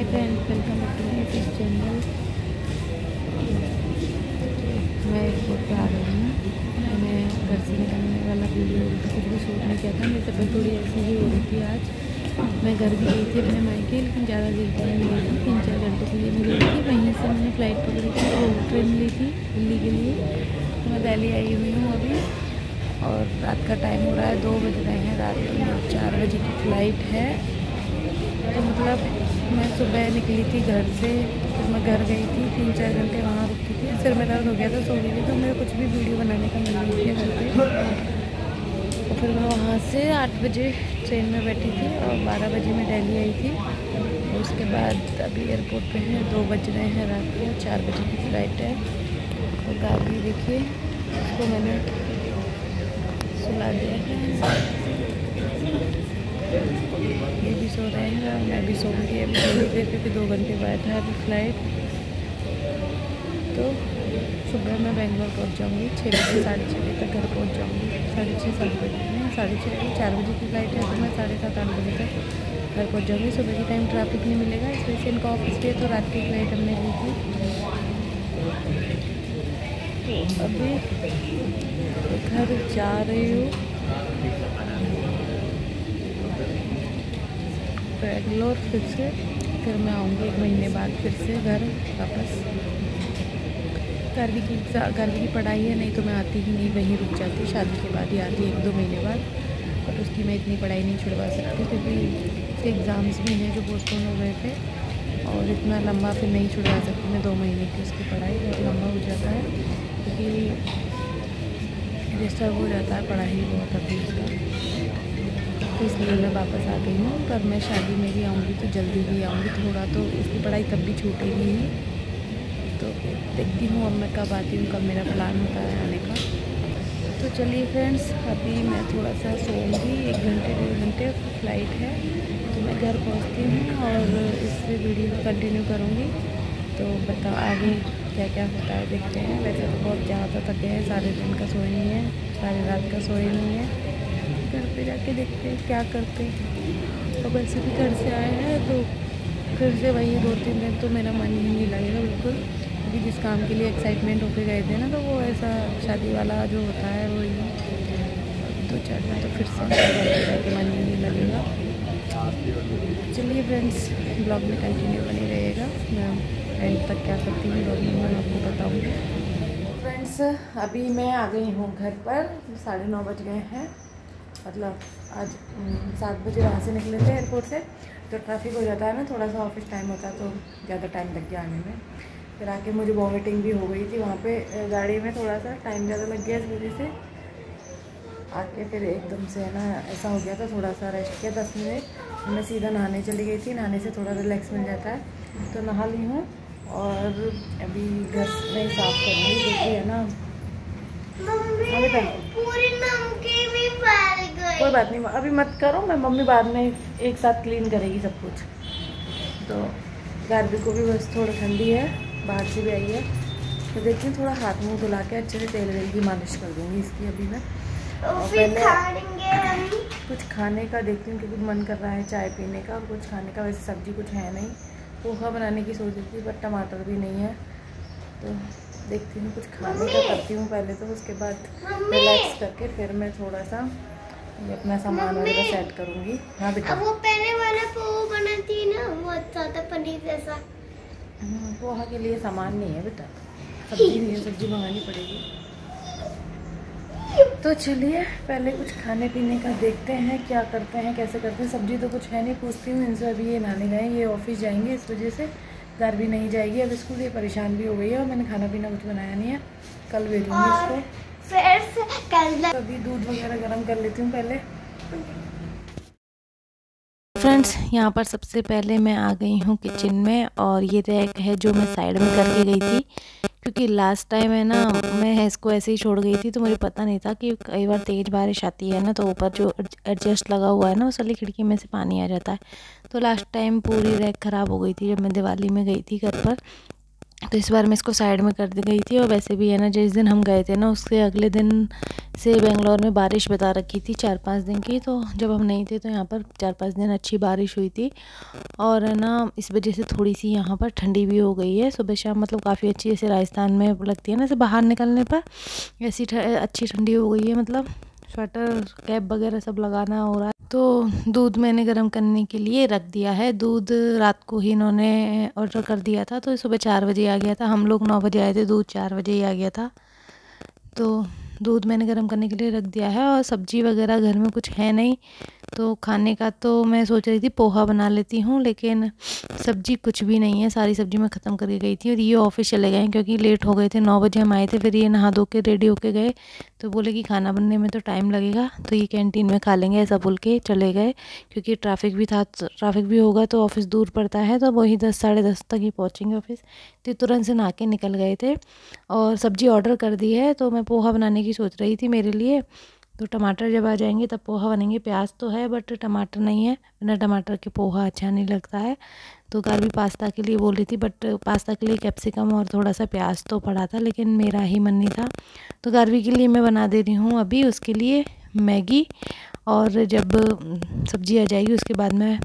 Hi friends, welcome back to my YouTube channel. मैं airport पे आ गई हूँ। मैंने घर से निकलने वाला वीडियो कुछ भी शूट नहीं किया था। मेरी तबीयत थोड़ी ऐसी ही हो रही थी आज। मैं घर भी गई थी अपने मायके, लेकिन ज़्यादा देर के लिए नहीं गई थी। 3-4 घंटे के लिए मैं गई थी। वहीं से मैंने फ़्लाइट पकड़ी थी, वो ट्रेन ली थी दिल्ली के लिए। तो मैं दिल्ली आई हुई हूँ अभी, और रात का टाइम हो रहा है, 2 बज रहे हैं। रात में 4 बजे की फ़्लाइट है। तो मतलब मैं सुबह निकली थी घर से, फिर मैं घर गई थी, 3-4 घंटे वहाँ रुकी थी। सिर में दर्द हो गया था, सो गई थी, तो मेरे कुछ भी वीडियो बनाने का मन नहीं किया घर पे। तो फिर मैं वहाँ से 8 बजे ट्रेन में बैठी थी और 12 बजे मैं दिल्ली आई थी। और उसके बाद अभी एयरपोर्ट पे हैं, 2 बज रहे हैं रात के, 4 बजे की फ़्लाइट है। और गाड़ी देखिए, उसको मैंने सुला दिया है। ये भी सो रहे हैं और मैं भी सोऊंगी अभी थोड़ी देर, क्योंकि 2 घंटे बाद है अभी फ़्लाइट। तो सुबह मैं बेंगलोर पहुंच जाऊंगी 6 बजे, 6:30 बजे तक घर पहुंच जाऊंगी। 6:30-7 बजे नहीं, 6:30 4 बजे की फ़्लाइट है, तो मैं 7:30-8 बजे तक घर पहुंच जाऊंगी। सुबह के टाइम ट्रैफिक नहीं मिलेगा, इस वजह से इनका ऑफिस पे, तो रात की फ़्लाइट हमने ली थी। तो अभी घर जा रही हूँ बेंगलोर फिर मैं आऊँगी 1 महीने बाद फिर से घर वापस। गर्मी की पढ़ाई है, नहीं तो मैं आती ही नहीं, वहीं रुक जाती। शादी के बाद ही आती 1-2 महीने बाद, बट उसकी मैं इतनी पढ़ाई नहीं छुड़वा सकती, क्योंकि उसके एग्ज़ाम्स भी हैं जो पोस्टपोन हो गए थे, और इतना लंबा फिर नहीं छुड़वा सकती मैं। 2 महीने की उसकी पढ़ाई बहुत लंबा हो जाता है, क्योंकि डिस्टर्ब हो जाता है पढ़ाई बहुत अभी उसका। तो इसलिए मैं वापस आ गई हूँ। पर मैं शादी में भी आऊँगी तो जल्दी ही आऊँगी, थोड़ा तो इसकी पढ़ाई तब भी छूटेगी नहीं। तो देखती हूँ अब मैं कब आती हूँ, कब मेरा प्लान होता है आने का। तो चलिए फ्रेंड्स, अभी मैं थोड़ा सा सोऊंगी, 1 घंटे 1.5 घंटे फ़्लाइट है, तो मैं घर पहुँचती हूँ और इससे वीडियो कंटिन्यू करूँगी। तो बताओ आगे क्या क्या होता है, देखते हैं। वैसे तो बहुत ज़्यादा थक गए हैं, सारे दिन का सोए नहीं है, सारी रात का सोए नहीं है। घर पे जाके देखते हैं क्या करते हैं। और वैसे भी घर से आए हैं, तो फिर से वही 2-3 दिन तो मेरा मन ही नहीं लगेगा बिल्कुल, क्योंकि जिस काम के लिए एक्साइटमेंट होके गए थे ना, तो वो ऐसा शादी वाला जो होता है वो ही 2-4 दिन तो फिर से जाके मन ही नहीं लगेगा। चलिए फ्रेंड्स, ब्लॉग में कंटिन्यू बनी रहेगा। मैं एंड तक क्या करती हूँ ब्लॉग में मैं आपको बताऊँगी। फ्रेंड्स, अभी मैं आ गई हूँ घर पर, 9:30 बज गए हैं। मतलब आज 7 बजे वहाँ से निकले थे एयरपोर्ट से, तो ट्रैफिक हो जाता है ना, थोड़ा सा ऑफिस टाइम होता है, तो ज़्यादा टाइम लग गया आने में। फिर आके मुझे वॉमिटिंग भी हो गई थी वहाँ पे गाड़ी में, थोड़ा सा टाइम ज़्यादा लग गया इस वजह से। आके फिर एकदम से है ना ऐसा हो गया था, थोड़ा सा रेस्ट किया 10 मिनट। मैं सीधा नहाने चली गई थी, नहाने से थोड़ा रिलैक्स मिल जाता है, तो नहा ली हूँ। और अभी घर में साफ़ करूँगी, क्योंकि है ना कोई बात नहीं, अभी मत करो, मैं मम्मी बाद में एक साथ क्लीन करेगी सब कुछ। तो गार्बी को भी बस थोड़ा ठंडी है, बाहर से भी आई है, तो देखती हूँ थोड़ा हाथ मुँह धुला के अच्छे से तेल वेल की मालिश कर दूँगी इसकी अभी मैं। और पहले कुछ खाने का देखती हूँ, क्योंकि मन कर रहा है चाय पीने का और कुछ खाने का। वैसे सब्ज़ी कुछ है नहीं, पोहा बनाने की सोच रही थी, बट टमाटर भी नहीं है, तो देखती हूँ कुछ खाने का करती हूँ पहले, तो उसके बाद रिलैक्स करके फिर मैं थोड़ा सा अपना सामान वगैरह सेट करूँगी। हाँ बेटा, वो पहले वाला पोहा बनाती है ना, वो अच्छा था पनीर जैसा। पोहा के लिए सामान नहीं है बेटा, सब्जी नहीं है, सब्जी मंगानी पड़ेगी। तो चलिए पहले कुछ खाने पीने का देखते हैं, क्या करते हैं कैसे करते हैं। सब्जी तो कुछ है नहीं, पूछती हूँ इनसे। अभी ये नहाने गए, ये ऑफिस जाएंगे, इस वजह से घर भी नहीं जाएगी अब स्कूल, ये परेशान भी हो गई है। और मैंने खाना पीना कुछ बनाया नहीं है, कल भेजूँगी इसको। फिर अभी दूध वगैरह गर्म कर लेती हूँ पहले। फ्रेंड्स, यहाँ पर सबसे पहले मैं आ गई हूँ किचन में, और ये रैक है जो मैं साइड में करके गई थी, क्योंकि लास्ट टाइम है ना मैं इसको ऐसे ही छोड़ गई थी, तो मुझे पता नहीं था कि कई बार तेज़ बारिश आती है ना, तो ऊपर जो एडजस्ट लगा हुआ है ना उस वाली खिड़की में से पानी आ जाता है। तो लास्ट टाइम पूरी रैक ख़राब हो गई थी जब मैं दिवाली में गई थी घर पर। तो इस बार मैं इसको साइड में कर दी गई थी। और वैसे भी है ना, जिस दिन हम गए थे ना उसके अगले दिन से बेंगलोर में बारिश बता रखी थी 4-5 दिन की। तो जब हम नहीं थे तो यहाँ पर 4-5 दिन अच्छी बारिश हुई थी। और है ना, इस वजह से थोड़ी सी यहाँ पर ठंडी भी हो गई है सुबह शाम, मतलब काफ़ी अच्छी, जैसे राजस्थान में लगती है ना, जैसे बाहर निकलने पर ऐसी अच्छी ठंडी हो गई है। मतलब स्वेटर कैप वगैरह सब लगाना हो रहा है। तो दूध मैंने गर्म करने के लिए रख दिया है। दूध रात को ही इन्होंने ऑर्डर कर दिया था, तो सुबह 4 बजे आ गया था। हम लोग 9 बजे आए थे, दूध 4 बजे ही आ गया था। तो दूध मैंने गर्म करने के लिए रख दिया है। और सब्ज़ी वगैरह घर में कुछ है नहीं, तो खाने का तो मैं सोच रही थी पोहा बना लेती हूँ, लेकिन सब्ज़ी कुछ भी नहीं है। सारी सब्ज़ी मैं ख़त्म करके गई थी। और ये ऑफिस चले गए क्योंकि लेट हो गए थे, 9 बजे हम आए थे। फिर ये नहा धो के रेडी होके गए, तो बोले कि खाना बनने में तो टाइम लगेगा, तो ये कैंटीन में खा लेंगे, ऐसा बोल के चले गए। क्योंकि ट्रैफिक भी था, ट्रैफिक भी होगा तो ऑफिस दूर पड़ता है, तो वही 10 साढ़े 10 तक ही पहुँचेंगे ऑफिस। तो तुरंत से नहा के निकल गए थे। और सब्ज़ी ऑर्डर कर दी है, तो मैं पोहा बनाने की सोच रही थी मेरे लिए। तो टमाटर जब आ जाएंगे तब पोहा बनेंगे। प्याज तो है बट टमाटर नहीं है, बिना टमाटर के पोहा अच्छा नहीं लगता है। तो गार्वी पास्ता के लिए बोल रही थी, बट पास्ता के लिए कैप्सिकम और थोड़ा सा प्याज तो पड़ा था, लेकिन मेरा ही मन नहीं था। तो गार्वी के लिए मैं बना दे रही हूँ अभी उसके लिए मैगी। और जब सब्ज़ी आ जाएगी उसके बाद मैं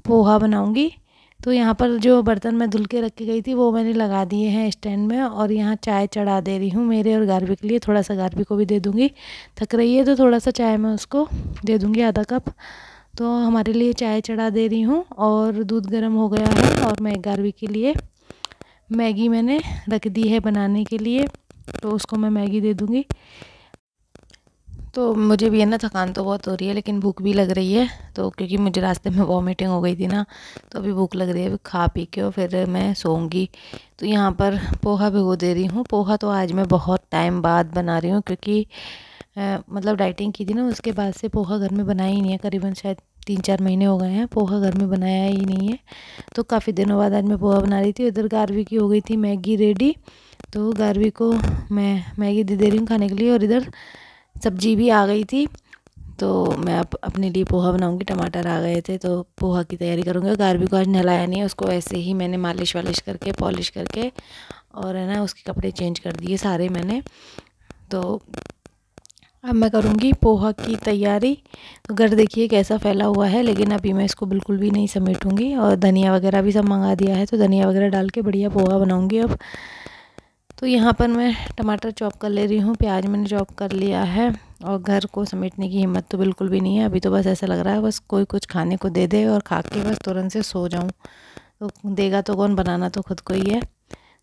पोहा बनाऊँगी। तो यहाँ पर जो बर्तन मैं धुल के रख के गई थी वो मैंने लगा दिए हैं स्टैंड में। और यहाँ चाय चढ़ा दे रही हूँ मेरे और गार्वी के लिए। थोड़ा सा गार्वी को भी दे दूँगी, थक रही है तो थोड़ा सा चाय मैं उसको दे दूँगी, आधा कप। तो हमारे लिए चाय चढ़ा दे रही हूँ। और दूध गर्म हो गया है, और मैं गार्वी के लिए मैगी मैंने रख दी है बनाने के लिए, तो उसको मैं मैगी दे दूँगी। तो मुझे भी है ना, थकान तो बहुत हो रही है लेकिन भूख भी लग रही है। तो क्योंकि मुझे रास्ते में वॉमिटिंग हो गई थी ना, तो अभी भूख लग रही है। अभी खा पी के और फिर मैं सोऊंगी। तो यहाँ पर पोहा भिगो दे रही हूँ। पोहा तो आज मैं बहुत टाइम बाद बना रही हूँ, क्योंकि मतलब डाइटिंग की थी ना, उसके बाद से पोहा घर में बनाया ही नहीं है। करीबन शायद 3-4 महीने हो गए हैं पोहा घर में बनाया ही नहीं है। तो काफ़ी दिनों बाद आज मैं पोहा बना रही थी। उधर गार्वी की हो गई थी मैगी रेडी, तो गार्वी को मैं मैगी दे रही हूँ खाने के लिए। और इधर सब्जी भी आ गई थी, तो मैं अपने लिए पोहा बनाऊंगी। टमाटर आ गए थे तो पोहा की तैयारी करूँगी। और गार्वी को आज नहलाया नहीं है, उसको ऐसे ही मैंने मालिश वालिश करके पॉलिश करके और है ना उसके कपड़े चेंज कर दिए सारे मैंने। तो अब मैं करूँगी पोहा की तैयारी। तो घर देखिए कैसा फैला हुआ है, लेकिन अभी मैं इसको बिल्कुल भी नहीं समेटूंगी। और धनिया वगैरह भी सब मंगा दिया है, तो धनिया वगैरह डाल के बढ़िया पोहा बनाऊँगी अब। तो यहाँ पर मैं टमाटर चॉप कर ले रही हूँ, प्याज मैंने चॉप कर लिया है। और घर को समेटने की हिम्मत तो बिल्कुल भी नहीं है अभी। तो बस ऐसा लग रहा है बस कोई कुछ खाने को दे दे और खा के बस तुरंत से सो जाऊँ। तो देगा तो कौन, बनाना तो खुद को ही है।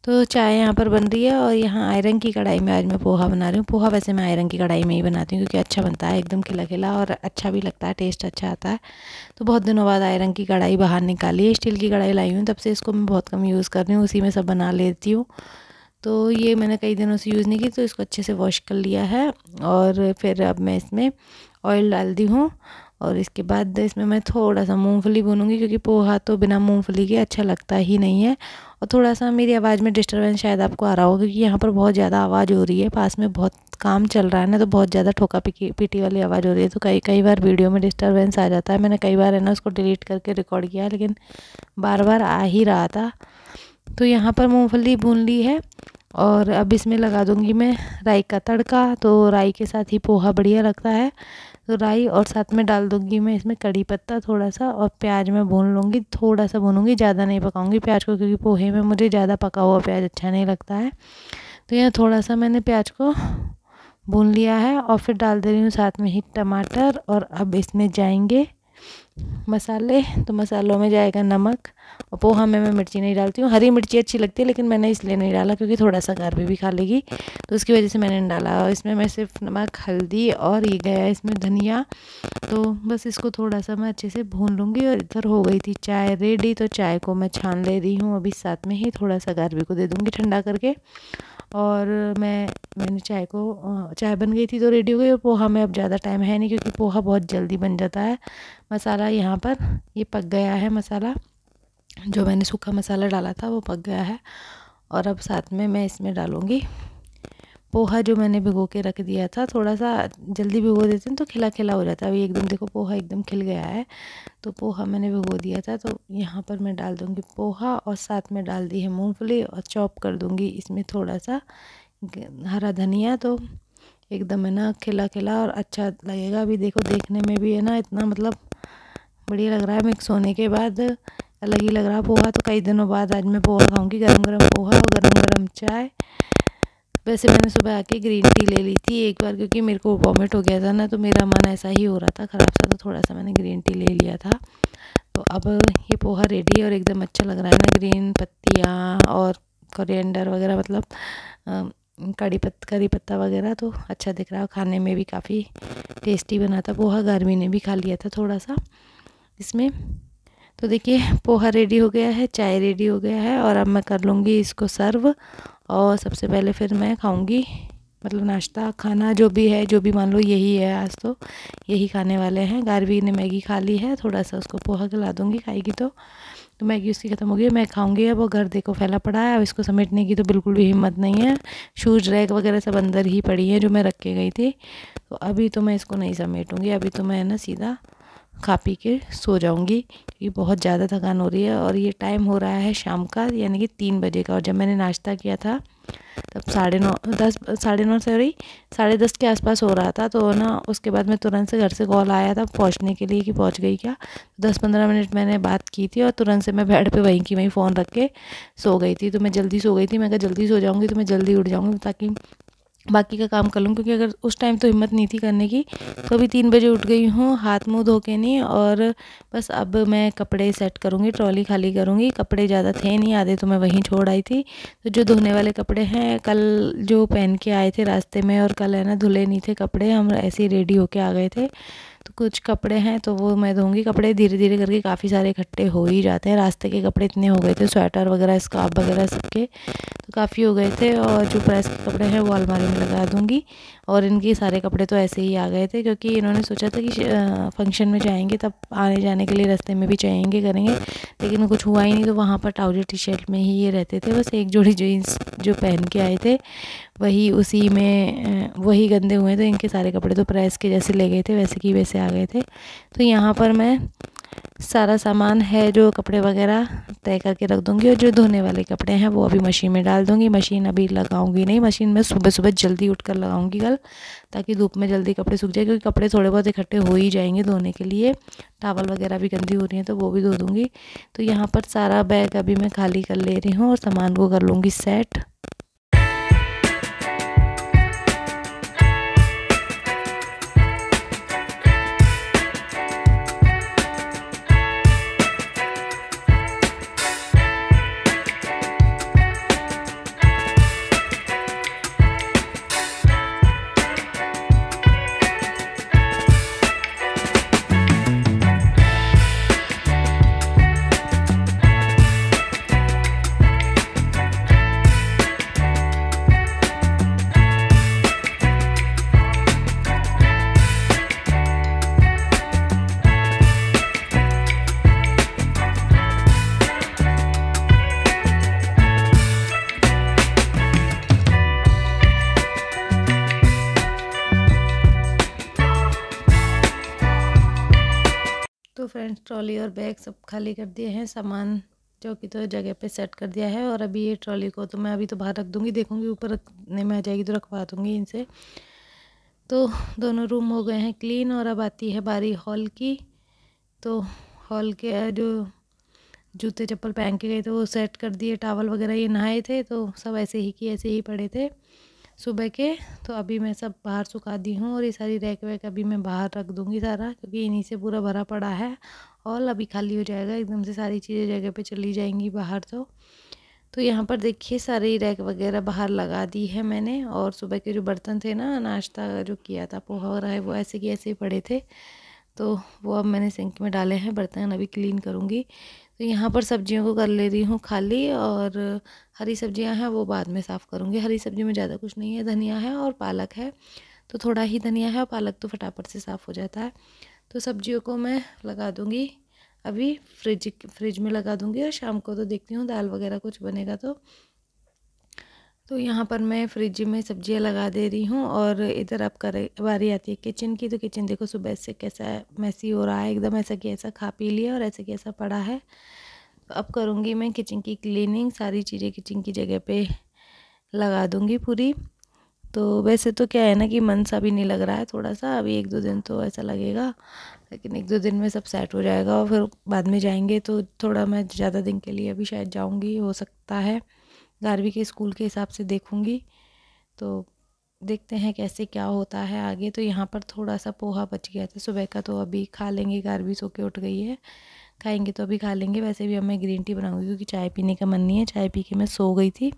तो चाय यहाँ पर बन रही है। और यहाँ आयरन की कढ़ाई में आज मैं पोहा बना रही हूँ। पोहा वैसे मैं आयरन की कढ़ाई में ही बनाती हूँ, क्योंकि अच्छा बनता है, एकदम खिला खिला और अच्छा भी लगता है, टेस्ट अच्छा आता है। तो बहुत दिनों बाद आयरन की कढ़ाई बाहर निकाली है। स्टील की कढ़ाई लाई हूँ, तब से इसको मैं बहुत कम यूज़ कर रही हूँ, उसी में सब बना लेती हूँ। तो ये मैंने कई दिनों से यूज़ नहीं की, तो इसको अच्छे से वॉश कर लिया है। और फिर अब मैं इसमें ऑयल डाल दी हूँ। और इसके बाद इसमें मैं थोड़ा सा मूंगफली भूनूंगी, क्योंकि पोहा तो बिना मूंगफली के अच्छा लगता ही नहीं है। और थोड़ा सा मेरी आवाज़ में डिस्टर्बेंस शायद आपको आ रहा होगा, क्योंकि यहाँ पर बहुत ज़्यादा आवाज़ हो रही है, पास में बहुत काम चल रहा है ना, तो बहुत ज़्यादा ठोका पीटी वाली आवाज़ हो रही है। तो कई बार वीडियो में डिस्टर्बेंस आ जाता है। मैंने कई बार है ना उसको डिलीट करके रिकॉर्ड किया, लेकिन बार बार आ ही रहा था। तो यहाँ पर मूंगफली भून ली है। और अब इसमें लगा दूंगी मैं राई का तड़का। तो राई के साथ ही पोहा बढ़िया लगता है, तो राई और साथ में डाल दूंगी मैं इसमें कड़ी पत्ता थोड़ा सा। और प्याज मैं भून लूँगी, थोड़ा सा भूनूंगी, ज़्यादा नहीं पकाऊंगी प्याज को, क्योंकि पोहे में मुझे ज़्यादा पका हुआ प्याज अच्छा नहीं लगता है। तो यहाँ थोड़ा सा मैंने प्याज को भून लिया है। और फिर डाल दे रही हूँ साथ में ही टमाटर। और अब इसमें जाएंगे मसाले। तो मसालों में जाएगा नमक। और पोहा में मैं मिर्ची नहीं डालती हूँ, हरी मिर्ची अच्छी लगती है, लेकिन मैंने इसलिए नहीं डाला क्योंकि थोड़ा सा गार्वी भी खा लेगी, तो उसकी वजह से मैंने नहीं डाला। और इसमें मैं सिर्फ नमक, हल्दी और ये गया इसमें धनिया। तो बस इसको थोड़ा सा मैं अच्छे से भून लूँगी। और इधर हो गई थी चाय रेडी, तो चाय को मैं छान ले रही हूँ अभी, साथ में ही थोड़ा सा गार्वी को दे दूँगी ठंडा करके। और मैंने चाय बन गई थी तो रेडी हो गई। और पोहा में अब ज़्यादा टाइम है नहीं, क्योंकि पोहा बहुत जल्दी बन जाता है। मसाला यहाँ पर ये पक गया है, मसाला जो मैंने सूखा मसाला डाला था वो पक गया है। और अब साथ में मैं इसमें डालूँगी पोहा जो मैंने भिगो के रख दिया था, थोड़ा सा जल्दी भिगो देते हैं तो खिला खिला हो जाता है। अभी एकदम देखो पोहा एकदम खिल गया है, तो पोहा मैंने भिगो दिया था। तो यहाँ पर मैं डाल दूँगी पोहा और साथ में डाल दी है मूंगफली और चॉप कर दूँगी इसमें थोड़ा सा हरा धनिया। तो एकदम है ना खिला खिला और अच्छा लगेगा। अभी देखो देखने में भी है ना इतना मतलब बढ़िया लग रहा है। मिक्स होने के बाद अलग ही लग रहा है पोहा। तो कई दिनों बाद आज मैं पोहा खाऊंगी, गरम गरम पोहा और गरम गरम चाय। वैसे मैंने सुबह आके ग्रीन टी ले ली थी एक बार, क्योंकि मेरे को वॉमिट हो गया था ना, तो मेरा मन ऐसा ही हो रहा था ख़राब सा, तो थोड़ा सा मैंने ग्रीन टी ले लिया था। तो अब ये पोहा रेडी है और एकदम अच्छा लग रहा है ना, ग्रीन पत्तियाँ और कोरिएंडर वगैरह, मतलब करी पत्ता वगैरह, तो अच्छा दिख रहा है। खाने में भी काफ़ी टेस्टी बना था पोहा। गर्मी ने भी खा लिया था थोड़ा सा इसमें। तो देखिए पोहा रेडी हो गया है, चाय रेडी हो गया है और अब मैं कर लूँगी इसको सर्व। और सबसे पहले फिर मैं खाऊंगी, मतलब नाश्ता खाना जो भी है, जो भी मान लो यही है, आज तो यही खाने वाले हैं। गार्वी ने मैगी खा ली है, थोड़ा सा उसको पोहा खिला दूँगी, खाएगी तो मैगी उसकी ख़त्म हो गई है, मैं खाऊंगी। अब वो घर देखो फैला पड़ा है, अब इसको समेटने की तो बिल्कुल भी हिम्मत नहीं है। शूज़ रैक वगैरह सब अंदर ही पड़ी है जो मैं रख के गई थी, तो अभी तो मैं इसको नहीं समेटूँगी। अभी तो मैं ना सीधा खा पी के सो जाऊंगी, क्योंकि बहुत ज़्यादा थकान हो रही है। और ये टाइम हो रहा है शाम का, यानी कि 3 बजे का। और जब मैंने नाश्ता किया था तब 9:30 10:30 के आसपास हो रहा था। तो ना उसके बाद मैं तुरंत से घर से कॉल आया था पहुंचने के लिए कि पहुंच गई क्या। 10-15 मिनट मैंने बात की थी और तुरंत से मैं बेड पे वहीं की वहीं फ़ोन रख के सो गई थी। तो मैं जल्दी सो गई थी, मैं कहा जल्दी सो जाऊँगी तो मैं जल्दी उठ जाऊँगी ताकि बाकी का काम कर लूँ, क्योंकि अगर उस टाइम तो हिम्मत नहीं थी करने की। तो अभी 3 बजे उठ गई हूँ, हाथ मुँह धो के नहीं, और बस अब मैं कपड़े सेट करूँगी, ट्रॉली खाली करूँगी। कपड़े ज़्यादा थे नहीं, आधे तो मैं वहीं छोड़ आई थी। तो जो धोने वाले कपड़े हैं, कल जो पहन के आए थे रास्ते में, और कल है ना धुले नहीं थे कपड़े, हम ऐसे ही रेडी होके आ गए थे। तो कुछ कपड़े हैं तो वो मैं धोऊंगी। कपड़े धीरे धीरे करके काफ़ी सारे इकट्ठे हो ही जाते हैं। रास्ते के कपड़े इतने हो गए थे, स्वेटर वगैरह स्कार्फ वगैरह सबके, तो काफ़ी हो गए थे। और जो प्रेस के कपड़े हैं वो अलमारी में लगा दूंगी। और इनके सारे कपड़े तो ऐसे ही आ गए थे, क्योंकि इन्होंने सोचा था कि फंक्शन में जाएंगे तब आने जाने के लिए रास्ते में भी चाहिए करेंगे, लेकिन कुछ हुआ ही नहीं। तो वहाँ पर ट्राउजर टी शर्ट में ही ये रहते थे, बस एक जोड़ी जीन्स जो पहन के आए थे वही, उसी में वही गंदे हुए थे। इनके सारे कपड़े तो प्रेस के जैसे ले गए थे, वैसे की वैसे आ गए थे। तो यहाँ पर मैं सारा सामान है जो कपड़े वगैरह तय करके रख दूँगी, और जो धोने वाले कपड़े हैं वो अभी मशीन में डाल दूँगी। मशीन अभी लगाऊंगी नहीं, मशीन में सुबह सुबह जल्दी उठकर लगाऊंगी कल, ताकि धूप में जल्दी कपड़े सूख जाए, क्योंकि कपड़े थोड़े बहुत इकट्ठे हो ही जाएंगे धोने के लिए। टावल वगैरह भी गंदी हो रही हैं तो वो भी धो दूँगी। तो यहाँ पर सारा बैग अभी मैं खाली कर ले रही हूँ और सामान को कर लूँगी सेट। तो फ्रेंड्स ट्रॉली और बैग सब खाली कर दिए हैं, सामान जो कि तो जगह पे सेट कर दिया है। और अभी ये ट्रॉली को तो मैं अभी तो बाहर रख दूँगी, देखूँगी ऊपर रखने में आ जाएगी तो रखवा दूँगी इनसे। तो दोनों रूम हो गए हैं क्लीन, और अब आती है बारी हॉल की। तो हॉल के जो जूते चप्पल पहन के गए थे वो सेट कर दिए, टावल वगैरह ये नहाए थे तो सब ऐसे ही कि ऐसे ही पड़े थे सुबह के। तो अभी मैं सब बाहर सुखा दी हूँ, और ये सारी रैक वैक अभी मैं बाहर रख दूँगी सारा, क्योंकि इन्हीं से पूरा भरा पड़ा है। और अभी खाली हो जाएगा एकदम से, सारी चीज़ें जगह पे चली जाएंगी बाहर। तो यहाँ पर देखिए सारी रैक वगैरह बाहर लगा दी है मैंने। और सुबह के जो बर्तन थे ना, नाश्ता जो किया था पोहा वगैरह है, वो ऐसे के ऐसे ही पड़े थे, तो वो अब मैंने सिंक में डाले हैं। बर्तन अभी क्लीन करूँगी। तो यहाँ पर सब्जियों को कर ले रही हूँ खाली, और हरी सब्जियाँ हैं वो बाद में साफ़ करूँगी। हरी सब्जी में ज़्यादा कुछ नहीं है, धनिया है और पालक है, तो थोड़ा ही धनिया है और पालक तो फटाफट से साफ़ हो जाता है। तो सब्जियों को मैं लगा दूँगी अभी फ्रिज में लगा दूँगी, और शाम को तो देखती हूँ दाल वगैरह कुछ बनेगा तो तो यहाँ पर मैं फ्रिज में सब्जियाँ लगा दे रही हूँ और इधर अब कर बारी आती है किचन की। तो किचन देखो सुबह से कैसा मैसी हो रहा है, एकदम ऐसा कि ऐसा खा पी लिया और ऐसे कैसा पड़ा है। तो अब करूँगी मैं किचन की क्लीनिंग, सारी चीज़ें किचन की जगह पे लगा दूँगी पूरी। तो वैसे तो क्या है ना कि मन सा भी नहीं लग रहा है, थोड़ा सा अभी 1-2 दिन तो ऐसा लगेगा, लेकिन 1-2 दिन में सब सेट हो जाएगा और फिर बाद में जाएंगे तो थोड़ा मैं ज़्यादा दिन के लिए अभी शायद जाऊंगी, हो सकता है 11वीं के स्कूल के हिसाब से देखूंगी। तो देखते हैं कैसे क्या होता है आगे। तो यहाँ पर थोड़ा सा पोहा बच गया था सुबह का, तो अभी खा लेंगे। 11वीं सो के उठ गई है, खाएंगे तो अभी खा लेंगे। वैसे भी अब मैं ग्रीन टी बनाऊंगी क्योंकि चाय पीने का मन नहीं है, चाय पी के मैं सो गई थी।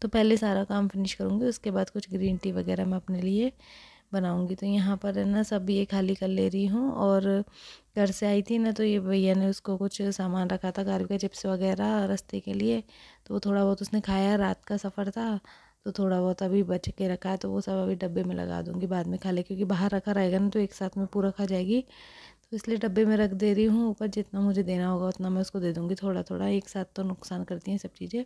तो पहले सारा काम फिनिश करूँगी, उसके बाद कुछ ग्रीन टी वगैरह मैं अपने लिए बनाऊंगी। तो यहाँ पर है ना सब ये खाली कर ले रही हूँ। और घर से आई थी ना तो ये भैया ने उसको कुछ सामान रखा था, गार्लिक का चिप्स वगैरह रास्ते के लिए, तो वो थोड़ा बहुत उसने खाया। रात का सफ़र था तो थोड़ा बहुत अभी बच के रखा है, तो वो सब अभी डब्बे में लगा दूँगी, बाद में खा ले, क्योंकि बाहर रखा रहेगा ना तो एक साथ में पूरा खा जाएगी। तो इसलिए डब्बे में रख दे रही हूँ, ऊपर जितना मुझे देना होगा उतना मैं उसको दे दूँगी, थोड़ा थोड़ा, एक साथ तो नुकसान करती हैं सब चीज़ें।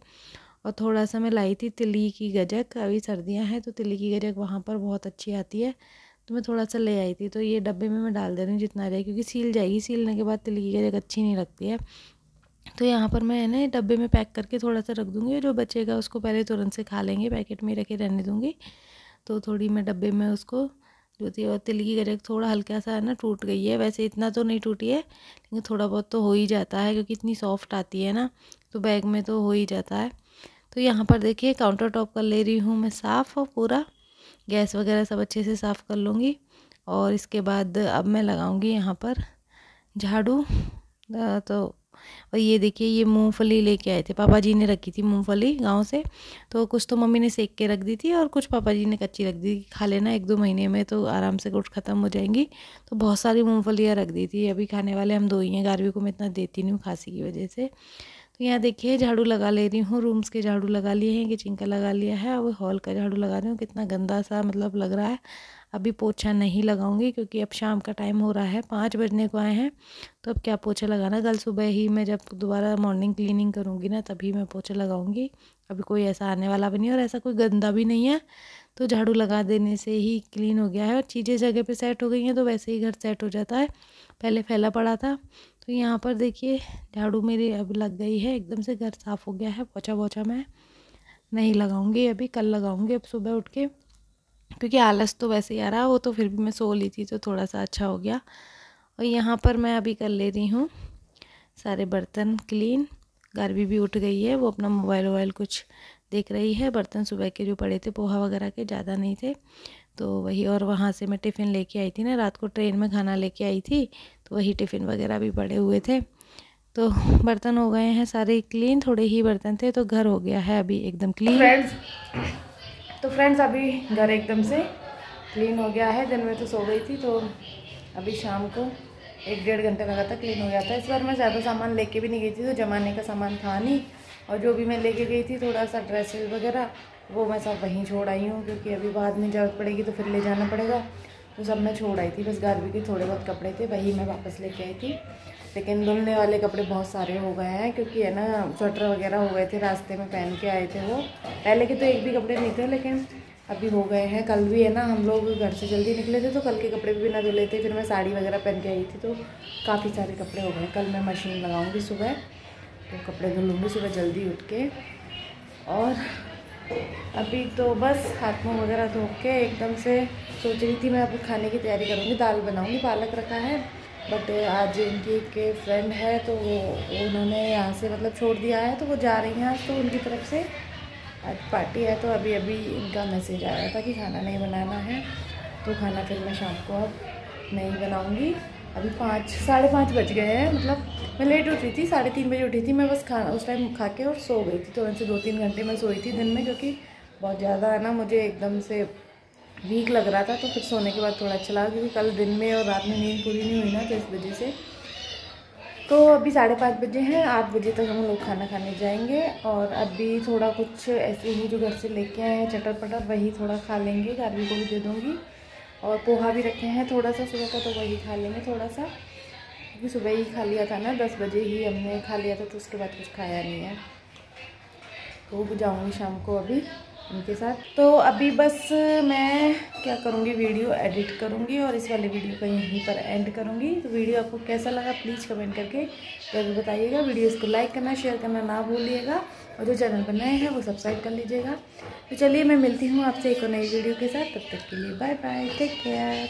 और थोड़ा सा मैं लाई थी तिल्ली की गजक, अभी सर्दियाँ हैं तो तिल्ली की गजक वहाँ पर बहुत अच्छी आती है, तो मैं थोड़ा सा ले आई थी। तो ये डब्बे में मैं डाल दे रही हूँ जितना आ जाए, क्योंकि सील जाएगी, सीलने के बाद तिल्ली की गजक अच्छी नहीं लगती है। तो यहाँ पर मैं ना डब्बे में पैक करके थोड़ा सा रख दूँगी, जो बचेगा उसको पहले तुरंत से खा लेंगे, पैकेट में रखे रहने दूँगी। तो थोड़ी मैं डब्बे में उसको जो थी, और तिल की गजक थोड़ा हल्का सा है ना टूट गई है, वैसे इतना तो नहीं टूटी है लेकिन थोड़ा बहुत तो हो ही जाता है, क्योंकि इतनी सॉफ्ट आती है ना तो बैग में तो हो ही जाता है। तो यहाँ पर देखिए काउंटर टॉप कर ले रही हूँ मैं साफ़, और पूरा गैस वगैरह सब अच्छे से साफ़ कर लूँगी। और इसके बाद अब मैं लगाऊँगी यहाँ पर झाड़ू। तो और ये देखिए ये मूंगफली लेके आए थे पापा जी ने, रखी थी मूंगफली गांव से, तो कुछ तो मम्मी ने सेक के रख दी थी और कुछ पापा जी ने कच्ची रख दी थी, खा लेना 1-2 महीने में तो आराम से गुड़ ख़त्म हो जाएंगी। तो बहुत सारी मूंगफलियाँ रख दी थी, अभी खाने वाले हम 2 ही हैं, 11वीं को मैं इतना देती नहीं हूँ खांसी की वजह से। तो यहाँ देखिए झाड़ू लगा ले रही हूँ, रूम्स के झाड़ू लगा लिए हैं, किचन का लगा लिया है, अब हॉल का झाड़ू लगा रही हूँ। कितना गंदा सा मतलब लग रहा है। अभी पोछा नहीं लगाऊंगी क्योंकि अब शाम का टाइम हो रहा है, 5 बजने को आए हैं, तो अब क्या पोछा लगाना। कल सुबह ही मैं जब दोबारा मॉर्निंग क्लीनिंग करूँगी ना तभी मैं पोछा लगाऊंगी। अभी कोई ऐसा आने वाला भी नहीं और ऐसा कोई गंदा भी नहीं है, तो झाड़ू लगा देने से ही क्लीन हो गया है और चीज़ें जगह पे सेट हो गई हैं, तो वैसे ही घर सेट हो जाता है। पहले फैला पड़ा था। तो यहाँ पर देखिए झाड़ू मेरी अब लग गई है, एकदम से घर साफ़ हो गया है। पोछा वोछा मैं नहीं लगाऊंगी, अभी कल लगाऊंगी अब सुबह उठ के, क्योंकि आलस तो वैसे ही आ रहा, वो तो फिर भी मैं सो ली थी तो थोड़ा सा अच्छा हो गया। और यहाँ पर मैं अभी कर ले रही हूँ सारे बर्तन क्लीन। गार्वी भी उठ गई है, वो अपना मोबाइल वोबाइल कुछ देख रही है। बर्तन सुबह के जो पड़े थे पोहा वगैरह के, ज़्यादा नहीं थे, तो वही। और वहाँ से मैं टिफ़िन लेके आई थी ना, रात को ट्रेन में खाना लेके आई थी, तो वही टिफ़िन वगैरह भी पड़े हुए थे। तो बर्तन हो गए हैं सारे क्लीन, थोड़े ही बर्तन थे, तो घर हो गया है अभी एकदम क्लीन। तो फ्रेंड्स अभी घर एकदम से क्लीन हो गया है। दिन में तो सो गई थी, तो अभी शाम को 1-1.5 घंटे लगा था क्लीन हो गया था। इस बार मैं ज़्यादा सामान लेके भी नहीं गई थी, तो जमाने का सामान था नहीं, और जो भी मैं लेके गई थी थोड़ा सा ड्रेसेस वगैरह वो मैं सब वहीं छोड़ आई हूँ, क्योंकि अभी बाद में ज़रूरत पड़ेगी तो फिर ले जाना पड़ेगा। तो सब मैं छोड़ आई थी, बस गार्वी के थोड़े बहुत कपड़े थे वही मैं वापस लेके आई थी। लेकिन धुलने वाले कपड़े बहुत सारे हो गए हैं, क्योंकि है ना स्वेटर वगैरह हो गए थे, रास्ते में पहन के आए थे वो। पहले के तो एक भी कपड़े नहीं थे, लेकिन अभी हो गए हैं। कल भी है ना हम लोग घर से जल्दी निकले थे, तो कल के कपड़े भी ना धुले थे, फिर मैं साड़ी वगैरह पहन के आई थी, तो काफ़ी सारे कपड़े हो गए। कल मैं मशीन लगाऊंगी सुबह, तो कपड़े धुलूँगी सुबह जल्दी उठ के। और अभी तो बस हाथ मुँह वगैरह धो के एकदम से सोच रही थी मैं अब खाने की तैयारी करूँगी, दाल बनाऊँगी। पालक रखा है, बट आज इनकी के फ्रेंड है तो वो उन्होंने यहाँ से मतलब छोड़ दिया है, तो वो जा रही हैं आज, तो उनकी तरफ से आज पार्टी है। तो अभी अभी इनका मैसेज आया था कि खाना नहीं बनाना है, तो खाना फिर मैं शाम को अब नहीं बनाऊँगी। अभी 5-5:30 बज गए हैं, मतलब मैं लेट उठी थी, 3:30 बजे उठी थी मैं, बस खाना उस टाइम खा के और सो गई थी। तो वैसे 2-3 घंटे मैं सोई थी दिन में, क्योंकि बहुत ज़्यादा है ना मुझे एकदम से वीक लग रहा था, तो फिर सोने के बाद थोड़ा अच्छा लगा, क्योंकि कल दिन में और रात में नींद पूरी नहीं हुई ना, तो इस वजह से। तो अभी 5:30 बजे हैं, 8 बजे तक हम लोग खाना खाने जाएंगे। और अभी थोड़ा कुछ ऐसे ही जो घर से लेके आए हैं चटर पटर, वही थोड़ा खा लेंगे, गार्वी को भी दे दूँगी। और पोहा भी रखे हैं थोड़ा सा सुबह का, तो वही खा लेंगे थोड़ा सा, क्योंकि सुबह ही खा लिया था ना, 10 बजे ही हमने खा लिया था, तो उसके बाद कुछ खाया नहीं है। तो जाऊँगी शाम को अभी उनके साथ। तो अभी बस मैं क्या करूँगी, वीडियो एडिट करूँगी और इस वाले वीडियो को यहीं पर एंड करूँगी। तो वीडियो आपको कैसा लगा प्लीज़ कमेंट करके ज़रूर बताइएगा। वीडियो को लाइक करना, शेयर करना ना भूलिएगा और जो चैनल पर नए हैं वो सब्सक्राइब कर लीजिएगा। तो चलिए मैं मिलती हूँ आपसे एक और नई वीडियो के साथ। तब तक के लिए बाय बाय, टेक केयर।